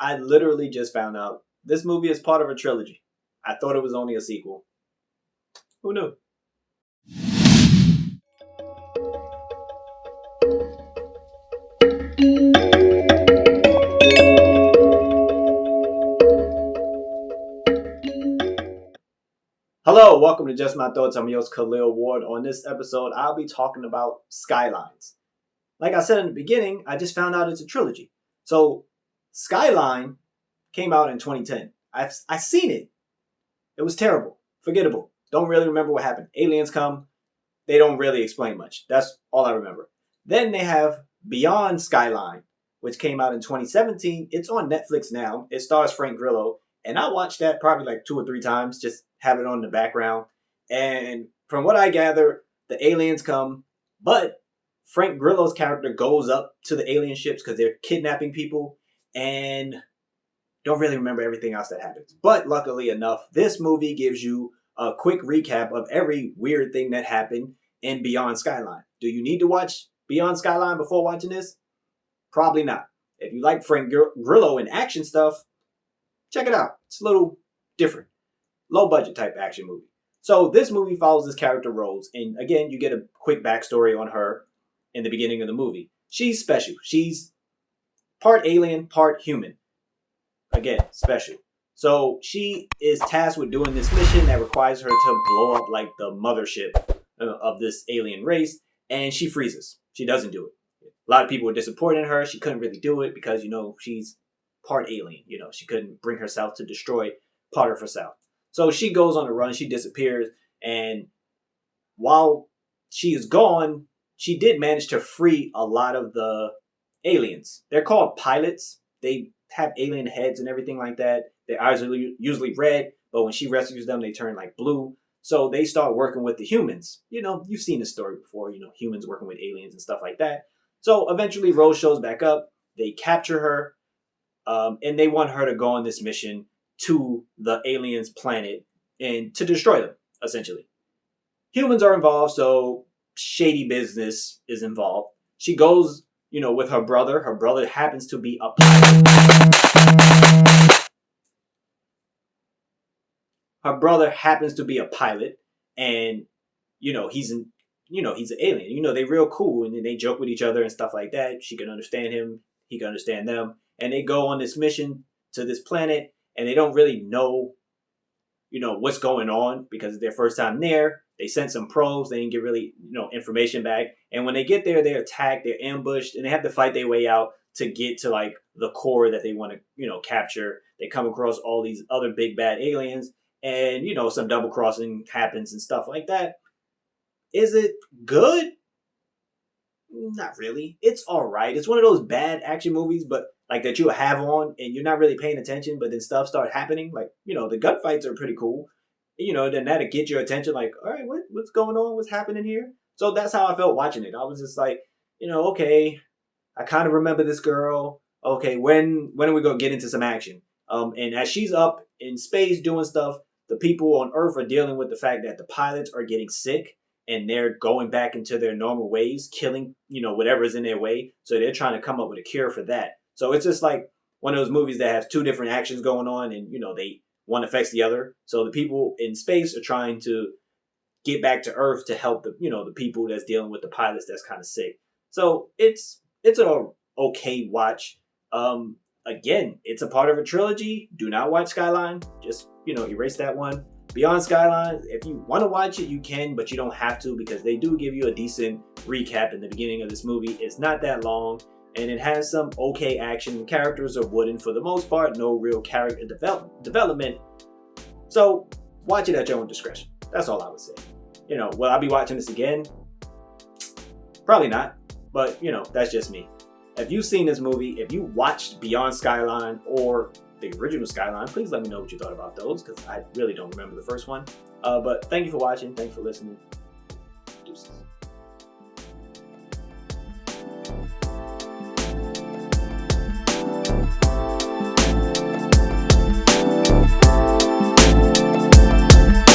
I literally just found out this movie is part of a trilogy. I thought it was only a sequel. Who knew? Hello, welcome to Just My Thoughts. I'm your host, Khaleel Ward. On this episode, I'll be talking about Skylines. Like I said in the beginning, I just found out it's a trilogy. So, Skyline came out in 2010. I seen it. It was terrible. Forgettable. Don't really remember what happened. Aliens come. They don't really explain much. That's all I remember. Then they have Beyond Skyline, which came out in 2017. It's on Netflix now. It stars Frank Grillo. And I watched that probably like 2 or 3 times, just have it on in the background. And from what I gather, the aliens come, but Frank Grillo's character goes up to the alien ships because they're kidnapping people, and don't really remember everything else that happens. But luckily enough, this movie gives you a quick recap of every weird thing that happened in Beyond Skyline. Do you need to watch Beyond Skyline before watching this? Probably not. If you like Frank Grillo and action stuff, check it out. It's a little different. Low budget type action movie. So this movie follows this character Rose. And again, you get a quick backstory on her in the beginning of the movie. She's special. She's part alien, part human. Again, special. So she is tasked with doing this mission that requires her to blow up like the mothership of this alien race. And she freezes. She doesn't do it. A lot of people were disappointed in her. She couldn't really do it because, she's part alien. She couldn't bring herself to destroy part of herself. So she goes on a run. She disappears. And while she is gone, she did manage to free a lot of the aliens. They're called pilots. They have alien heads and everything like that. Their eyes are usually red, but when she rescues them, they turn like blue. So they start working with the humans. You've seen this story before, humans working with aliens and stuff like that. So eventually Rose shows back up. They capture her. And they want her to go on this mission to the aliens' planet and to destroy them, essentially. Humans are involved, so shady business is involved. She goes, with her brother. Her brother happens to be a pilot. Her brother happens to be a pilot, and he's an alien. They're real cool, and they joke with each other and stuff like that. She can understand him, he can understand them. And they go on this mission to this planet, and they don't really know, what's going on because it's their first time there. They sent some probes. They didn't get really, information back. And when they get there, they're attacked, they're ambushed, and they have to fight their way out to get to like the core that they want to, capture. They come across all these other big bad aliens, and some double crossing happens and stuff like that. Is it good? Not really. It's all right. It's one of those bad action movies, but like that you have on and you're not really paying attention, but then stuff start happening. Like, the gunfights are pretty cool. Then that'll get your attention. Like, all right, what's going on? What's happening here? So that's how I felt watching it. I was just like, okay, I kind of remember this girl. Okay, when are we going to get into some action? And as she's up in space doing stuff, the people on Earth are dealing with the fact that the pilots are getting sick and they're going back into their normal ways, killing, whatever's in their way. So they're trying to come up with a cure for that. So it's just like one of those movies that has 2 different actions going on and, they one affects the other. So the people in space are trying to get back to Earth to help the people that's dealing with the pilots that's kind of sick. So it's an okay watch. Again, it's a part of a trilogy. Do not watch Skyline. Just, erase that one. Beyond Skylines, if you want to watch it, you can, but you don't have to because they do give you a decent recap in the beginning of this movie. It's not that long, and it has some okay action. The characters are wooden for the most part. No real character development. So watch it at your own discretion. That's all I would say. Will I be watching this again? Probably not, but, that's just me. If you've seen this movie, if you watched Beyond Skyline or the original Skyline, please let me know what you thought about those because I really don't remember the first one. But thank you for watching. Thanks for listening.